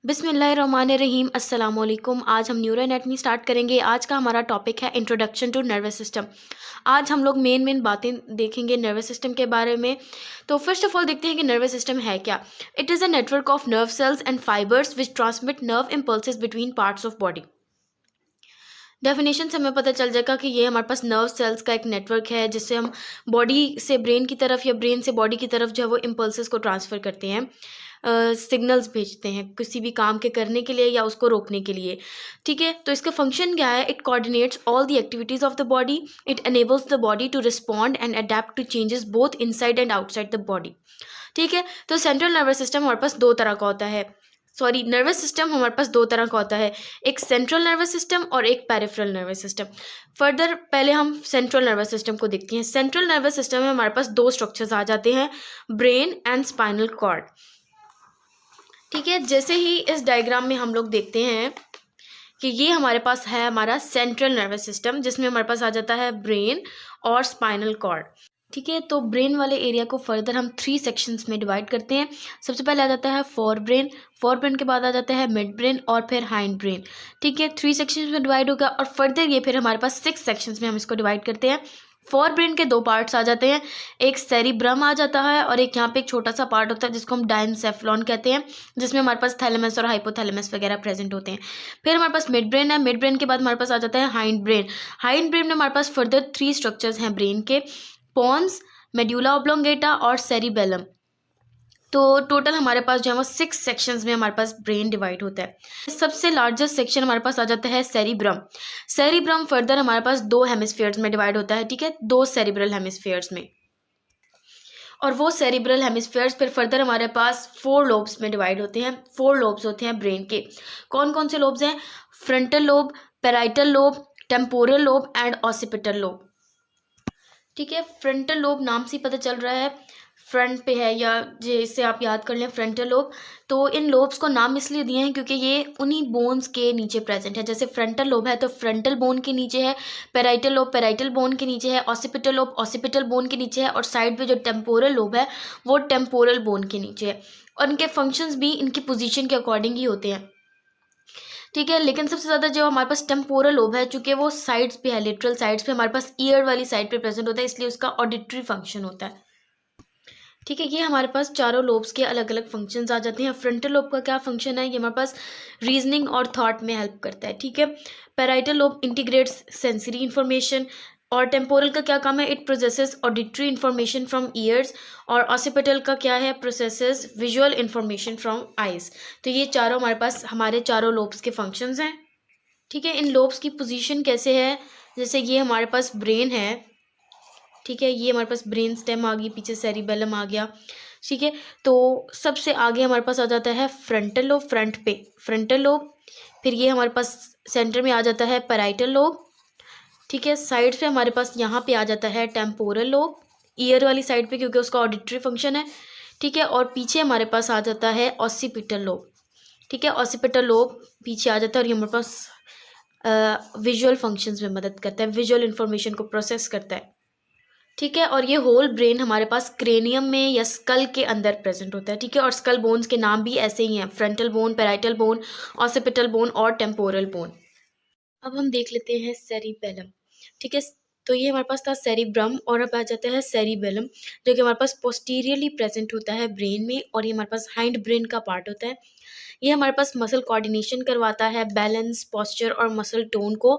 बिस्मिल्लाहिर्रहमानिर्रहीम अस्सलाम वालेकुम। आज हम न्यूरो एनाटमी स्टार्ट करेंगे। आज का हमारा टॉपिक है इंट्रोडक्शन टू नर्वस सिस्टम। आज हम लोग मेन बातें देखेंगे नर्वस सिस्टम के बारे में। तो फर्स्ट ऑफ ऑल देखते हैं कि नर्वस सिस्टम है क्या। It is a network of nerve cells and fibres which transmit nerve impulses between parts of body. Definition से हमें पता चल जाएगा कि ये हमारे पास नर्व सेल्स का एक नेटवर्क है जिससे हम बॉडी से ब्रेन की तरफ या ब्रेन से बॉडी की तरफ जो है वो इम्पल्सेस को ट्रांसफ़र करते हैं, सिग्नल्स भेजते हैं किसी भी काम के करने के लिए या उसको रोकने के लिए। ठीक है, तो इसका फंक्शन क्या है? It coordinates all the activities of the body. It enables the body to respond and adapt to changes both inside and outside the body. ठीक है, तो सेंट्रल नर्वस सिस्टम हमारे पास दो तरह का होता है। नर्वस सिस्टम हमारे पास दो तरह का होता है, एक सेंट्रल नर्वस सिस्टम और एक पेरिफेरल नर्वस सिस्टम। फर्दर पहले हम सेंट्रल नर्वस सिस्टम को देखते हैं। सेंट्रल नर्वस सिस्टम में हमारे पास दो स्ट्रक्चर्स आ जाते हैं, ब्रेन एंड स्पाइनल कॉर्ड। ठीक है, जैसे ही इस डायग्राम में हम लोग देखते हैं कि ये हमारे पास है हमारा सेंट्रल नर्वस सिस्टम, जिसमें हमारे पास आ जाता है ब्रेन और स्पाइनल कॉर्ड। ठीक है, तो ब्रेन वाले एरिया को फर्दर हम 3 सेक्शंस में डिवाइड करते हैं। सबसे पहले आ जाता है फोर ब्रेन के बाद आ जाता है मिड ब्रेन और फिर हाइंड ब्रेन। ठीक है, 3 सेक्शंस में डिवाइड होगा और फर्दर ये फिर हमारे पास 6 सेक्शंस में हम इसको डिवाइड करते हैं। फोर ब्रेन के दो पार्ट्स आ जाते हैं, एक सेरिब्रम आ जाता है और एक यहाँ पे एक छोटा सा पार्ट होता है जिसको हम डायनसेफ्लॉन कहते हैं, जिसमें हमारे पास थैलेमस और हाइपोथैलेमस वगैरह प्रेजेंट होते हैं। फिर हमारे पास मिड ब्रेन है, मिड ब्रेन के बाद हमारे पास आ जाता है हाइंड ब्रेन। हाइंड ब्रेन में हमारे पास फर्दर 3 स्ट्रक्चर्स हैं ब्रेन के, पोन्स, मेड्यूला ऑब्लोंगेटा और सेरिबेलम। तो टोटल हमारे पास जो है वो 6 सेक्शंस में हमारे पास ब्रेन डिवाइड होता है। सबसे लार्जेस्ट सेक्शन हमारे पास आ जाता है सेरिब्रम। सेरिब्रम फर्दर हमारे पास 2 हेमिस्फीयर्स में डिवाइड होता है। ठीक है, 2 सेरिब्रल हेमिस्फीयर्स में, और वो सेरिब्रल हेमिस्फीयर्स फिर फर्दर हमारे पास 4 लोब्स में डिवाइड होते हैं। 4 लोब्स होते हैं ब्रेन के। कौन कौन से लोब्स हैं? Frontal lobe, parietal lobe, temporal lobe and occipital lobe. ठीक है, फ्रंटल लोब नाम से पता चल रहा है फ्रंट पे है, या जैसे आप याद कर लें फ्रंटल लोब। तो इन लोब्स को नाम इसलिए दिए हैं क्योंकि ये उन्हीं बोन्स के नीचे प्रेजेंट है। जैसे फ्रंटल लोब है तो फ्रंटल बोन के नीचे है, पैराइटल लोब पैराइटल बोन के नीचे है, ऑसिपिटल लोब ऑसिपिटल बोन के नीचे है, और साइड पे जो टेम्पोरल लोब है वो टेम्पोरल बोन के नीचे है। और इनके फंक्शंस भी इनकी पोजीशन के अकॉर्डिंग ही होते हैं। ठीक है, लेकिन सबसे ज़्यादा जो हमारे पास टेम्पोरल लोब है, चूंकि वो साइड्स पे है, लिटरल साइड्स पे हमारे पास ईयर वाली साइड पे प्रेजेंट होता है, इसलिए उसका ऑडिटरी फंक्शन होता है। ठीक है, ये हमारे पास चारों लोब्स के अलग अलग फंक्शंस आ जाते हैं। फ्रंटल लोब का क्या फंक्शन है? ये हमारे पास रीजनिंग और थॉट में हेल्प करता है। ठीक है, parietal lobe integrates sensory information, और टेम्पोरल का क्या काम है? It processes auditory information from years, और ऑसिपिटल का क्या है? Processes visual information from eyes. तो ये चारों हमारे पास हमारे चारों लोब्स के फंक्शंस हैं। ठीक है, इन लोब्स की पोजीशन कैसे है? जैसे ये हमारे पास ब्रेन है। ठीक है, ये हमारे पास ब्रेन स्टेम आ गई, पीछे सेरिबेलम आ गया। ठीक है, तो सबसे आगे हमारे पास आ जाता है फ्रंटल लोब, फ्रंट पे फ्रंटल लोब। फिर ये हमारे पास सेंटर में आ जाता है पैराइटल लोब। ठीक है, साइड पे हमारे पास यहाँ पे आ जाता है टेम्पोरल लोब, ईयर वाली साइड पे क्योंकि उसका ऑडिटरी फंक्शन है। ठीक है, और पीछे हमारे पास आ जाता है ऑसिपिटल लोब। ठीक है, ऑसिपिटल लोब पीछे आ जाता है और ये हमारे पास विजुअल फंक्शंस में मदद करता है, विजुअल इंफॉर्मेशन को प्रोसेस करता है। ठीक है, और ये होल ब्रेन हमारे पास क्रेनियम में या स्कल के अंदर प्रेजेंट होता है। ठीक है, और स्कल बोन्स के नाम भी ऐसे ही हैं, frontal bone, parietal bone, occipital bone और टेम्पोरल बोन। अब हम देख लेते हैं सेरिबेलम। ठीक है, तो ये हमारे पास था सेरिब्रम, और अब आ जाता है सेरिबेलम, जो कि हमारे पास पोस्टीरियरली प्रेजेंट होता है ब्रेन में, और ये हमारे पास हाइंड ब्रेन का पार्ट होता है। ये हमारे पास मसल कोऑर्डिनेशन करवाता है, बैलेंस, पोस्चर और मसल टोन को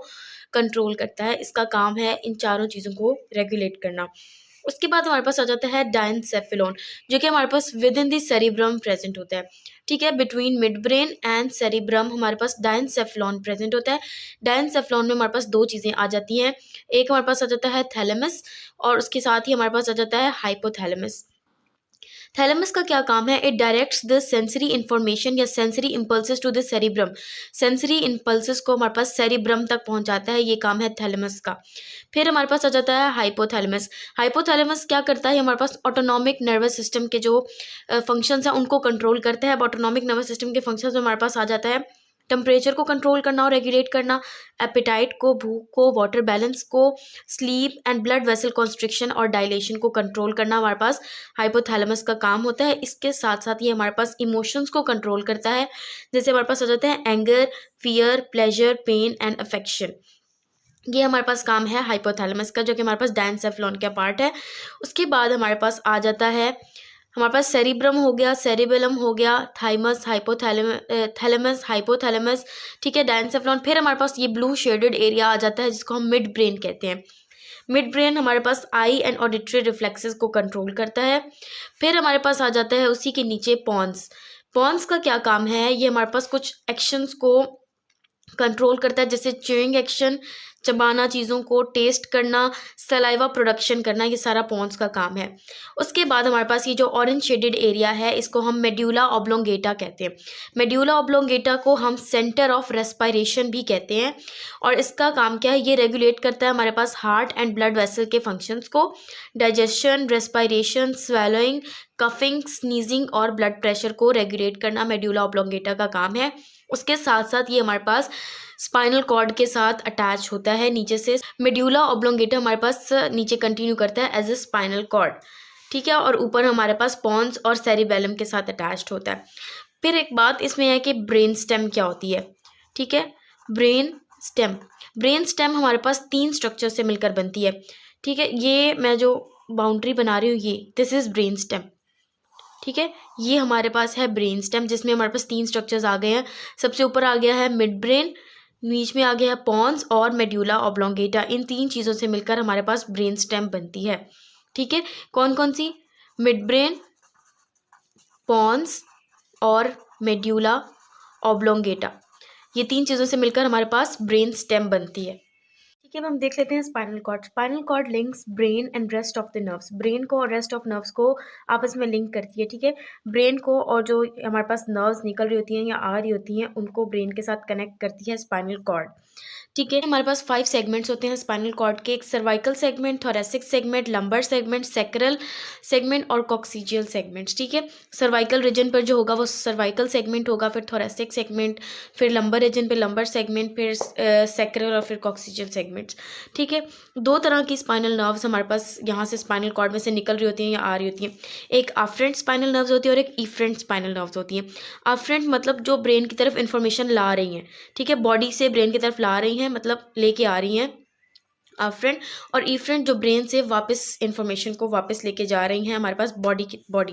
कंट्रोल करता है। इसका काम है इन चारों चीज़ों को रेगुलेट करना। उसके बाद हमारे पास आ जाता है डायनसेफेलॉन, जो कि हमारे पास within the cerebrum present होता है। ठीक है, between mid brain and cerebrum हमारे पास डायनसेफेलॉन प्रेजेंट होता है। डायनसेफेलॉन में हमारे पास दो चीज़ें आ जाती हैं, एक हमारे पास आ जाता है थैलेमस, और उसके साथ ही हमारे पास आ जाता है हाइपोथैलेमस। थैलेमस का क्या काम है? It directs the sensory information या sensory impulses to the cerebrum. Sensory impulses को हमारे पास सेरिब्रम तक पहुंचाता है, ये काम है थैलेमस का। फिर हमारे पास आ जाता है हाइपोथैलेमस। हाइपोथैलेमस क्या करता है? हमारे पास ऑटोनॉमिक नर्वस सिस्टम के जो फंक्शंस हैं उनको कंट्रोल करता है। अब ऑटोनॉमिक नर्वस सिस्टम के फंक्शंस में हमारे पास आ जाता है टेम्परेचर को कंट्रोल करना और रेगुलेट करना, एपेटाइट को, भूख को, वाटर बैलेंस को, sleep and blood vessel constriction और डायलेशन को कंट्रोल करना हमारे पास हाइपोथैलेमस का काम होता है। इसके साथ साथ ये हमारे पास इमोशंस को कंट्रोल करता है, जैसे हमारे पास आ जाते हैं anger, fear, pleasure, pain and affection. ये हमारे पास काम है हाइपोथैलेमस का, जो कि हमारे पास डायंसेफेलॉन का पार्ट है। उसके बाद हमारे पास आ जाता है, हमारे पास सेरिब्रम हो गया, सेरिबेलम हो गया, थाइमस, थैलेमस, हाइपोथैलेमस, ठीक है, डायंसेफेलॉन। फिर हमारे पास ये ब्लू शेडेड एरिया आ जाता है जिसको हम मिड ब्रेन कहते हैं। मिड ब्रेन हमारे पास आई एंड ऑडिटरी रिफ्लेक्सेस को कंट्रोल करता है। फिर हमारे पास आ जाता है उसी के नीचे पॉन्स। पॉन्स का क्या काम है, ये हमारे पास कुछ एक्शंस को कंट्रोल करता है, जैसे च्यूइंग एक्शन, चबाना, चीज़ों को टेस्ट करना, सलाइवा प्रोडक्शन करना, ये सारा पॉन्स का काम है। उसके बाद हमारे पास ये जो ऑरेंज शेडेड एरिया है इसको हम मेड्यूला ऑब्लोंगेटा कहते हैं। मेड्यूला ऑब्लोंगेटा को हम सेंटर ऑफ रेस्पिरेशन भी कहते हैं, और इसका काम क्या है, ये रेगुलेट करता है हमारे पास हार्ट एंड ब्लड वेसल के फंक्शंस को, digestion, respiration, swallowing, coughing, sneezing और ब्लड प्रेशर को रेगुलेट करना मेड्यूला ऑब्लोंगेटा का काम है। उसके साथ साथ ये हमारे पास स्पाइनल कॉर्ड के साथ अटैच होता है नीचे से। मेड्यूला ऑब्लोंगेटा हमारे पास नीचे कंटिन्यू करता है एज ए स्पाइनल कॉर्ड, ठीक है, और ऊपर हमारे पास पॉन्स और सेरिबेलम के साथ अटैच्ड होता है। फिर एक बात इसमें है कि ब्रेन स्टेम क्या होती है, ठीक है, ब्रेन स्टेम हमारे पास 3 स्ट्रक्चर से मिलकर बनती है, ठीक है। ये मैं जो बाउंड्री बना रही हूँ ये दिस इज ब्रेन स्टेम, ठीक है। ये हमारे पास है ब्रेन स्टेम जिसमें हमारे पास 3 स्ट्रक्चर्स आ गए हैं। सबसे ऊपर आ गया है मिड ब्रेन, बीच में आ गया है पॉन्स और मेड्यूला ऑब्लोंगेटा। इन 3 चीज़ों से मिलकर हमारे पास ब्रेन स्टेम बनती है, ठीक है। कौन कौन सी, मिड ब्रेन, पॉन्स और मेड्यूला ऑब्लोंगेटा, ये 3 चीज़ों से मिलकर हमारे पास ब्रेन स्टेम बनती है, ठीक है। अब हम देख लेते हैं spinal cord. Spinal cord links brain and rest of the nerves, brain को और रेस्ट ऑफ नर्व्स को आपस में लिंक करती है, ठीक है। ब्रेन को और जो हमारे पास नर्व्स निकल रही होती हैं या आ रही होती हैं उनको ब्रेन के साथ कनेक्ट करती है स्पाइनल कॉर्ड, ठीक है। हमारे पास 5 सेगमेंट्स होते हैं स्पाइनल कॉर्ड के, एक cervical segment, thoracic segment, lumbar segment, sacral segment और कॉक्सिजियल सेगमेंट्स, ठीक है। सर्वाइकल रीजन पर जो होगा वो सर्वाइकल सेगमेंट होगा, फिर थोरेसिक सेगमेंट, फिर लंबर रीजन पे लंबर सेगमेंट, फिर सैक्रल और फिर कॉक्सिजियल सेगमेंट्स, ठीक है। 2 तरह की स्पाइनल नर्व्स हमारे पास यहाँ से स्पाइनल कॉर्ड में से निकल रही होती हैं या आ रही होती हैं। एक आफ्रेंट स्पाइनल नर्व्स होती है और एक इफ्रेंट स्पाइनल नर्व्स होती हैं। आफ्रेंट मतलब जो ब्रेन की तरफ इंफॉर्मेशन ला रही हैं, ठीक है, बॉडी से ब्रेन की तरफ ला रही हैं, मतलब लेके आ रही हैं आफ्रेंट, और इफ्रेंट जो ब्रेन से वापस इंफॉर्मेशन को वापस लेके जा रही हैं हमारे पास बॉडी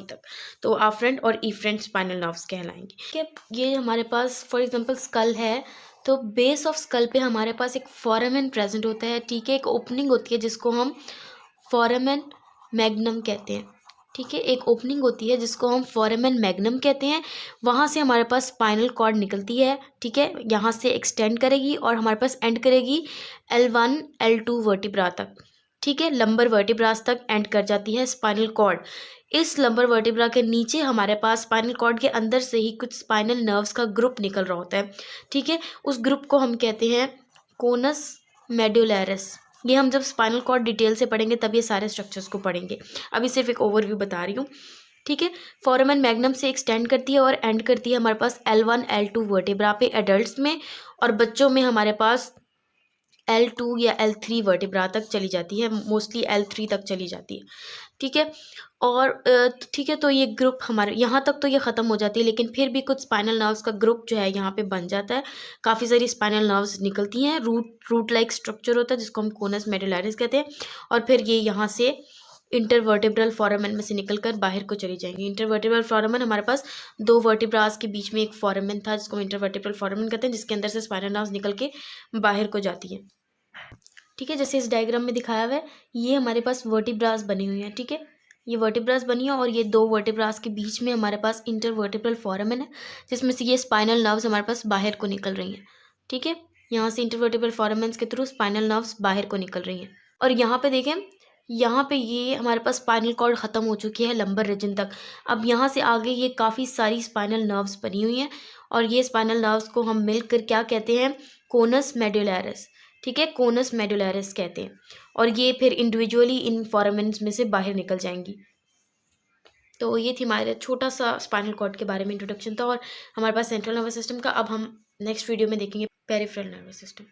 तक, तो आफ्रेंट और इफ्रेंट स्पाइनल नर्व्स कहलाएंगे, ठीक है। ये हमारे पास फॉर एग्जांपल स्कल है, तो बेस ऑफ स्कल पे हमारे पास एक फोरामेन प्रेजेंट होता है, ठीक है, एक ओपनिंग होती है जिसको हम फोरामेन मैग्नम कहते हैं, ठीक है, एक ओपनिंग होती है जिसको हम फोरामेन मैग्नम कहते हैं। वहाँ से हमारे पास स्पाइनल कॉर्ड निकलती है, ठीक है, यहाँ से एक्सटेंड करेगी और हमारे पास एंड करेगी L1 L2 वर्टिब्रा तक, ठीक है, लंबर वर्टिब्रास तक एंड कर जाती है स्पाइनल कॉर्ड। इस लंबर वर्टिब्रा के नीचे हमारे पास स्पाइनल कॉर्ड के अंदर से ही कुछ स्पाइनल नर्व्स का ग्रुप निकल रहा होता है, ठीक है, उस ग्रुप को हम कहते हैं कोनस मेडुलैरिस। ये हम जब स्पाइनल कॉर्ड डिटेल से पढ़ेंगे तब ये सारे स्ट्रक्चर्स को पढ़ेंगे, अभी सिर्फ एक ओवरव्यू बता रही हूँ, ठीक है। फोरामेन मैग्नम से एक्सटेंड करती है और एंड करती है हमारे पास L1 L2 वर्टिब्रा पे एडल्ट्स में, और बच्चों में हमारे पास L2 या L3 वर्टिब्रा तक चली जाती है, मोस्टली L3 तक चली जाती है, ठीक है। और ठीक है, तो ये ग्रुप हमारे यहाँ तक तो ये ख़त्म हो जाती है, लेकिन फिर भी कुछ स्पाइनल नर्व्स का ग्रुप जो है यहाँ पे बन जाता है। काफ़ी सारी स्पाइनल नर्व्स निकलती हैं, रूट लाइक स्ट्रक्चर होता है जिसको हम कोनस मेडुलैरिस कहते हैं, और फिर ये यहाँ से इंटरवर्टिब्रल फोरामेन में से निकलकर बाहर को चली जाएंगी। इंटरवर्टिब्रल फोरामेन हमारे पास 2 वर्टिब्रास के बीच में एक फोरामेन था जिसको हम इंटरवर्टिब्रल फोरामेन कहते हैं, जिसके अंदर से स्पाइनल नर्व्स निकल के बाहर को जाती हैं, ठीक है। जैसे इस डायग्राम में दिखाया हुआ है, ये हमारे पास वर्टिब्रास बनी हुई है, ठीक है, ये वर्टिब्रास बनी है और ये 2 वर्टिब्रास के बीच में हमारे पास इंटरवर्टिब्रल फोरामेन है जिसमें से ये स्पाइनल नर्व्स हमारे पास बाहर को निकल रही हैं, ठीक है। यहाँ से इंटरवर्टिब्रल फोरामेन्स के थ्रू स्पाइनल नर्व्स बाहर को निकल रही हैं, और यहाँ पे देखें, यहाँ पे ये हमारे पास स्पाइनल कॉर्ड ख़त्म हो चुकी है लंबर रीजन तक। अब यहाँ से आगे ये काफ़ी सारी स्पाइनल नर्व्स बनी हुई हैं, और ये स्पाइनल नर्व्स को हम मिलकर क्या कहते हैं, कोनस मेडुलैरिस, ठीक है, कोनस मेडुलैरिस कहते हैं, और ये फिर इंडिविजुअली इन फोरामेन्स में से बाहर निकल जाएंगी। तो ये थी हमारे छोटा सा स्पाइनल कॉर्ड के बारे में इंट्रोडक्शन था, और हमारे पास सेंट्रल नर्वस सिस्टम का। अब हम नेक्स्ट वीडियो में देखेंगे पेरिफेरल नर्वस सिस्टम।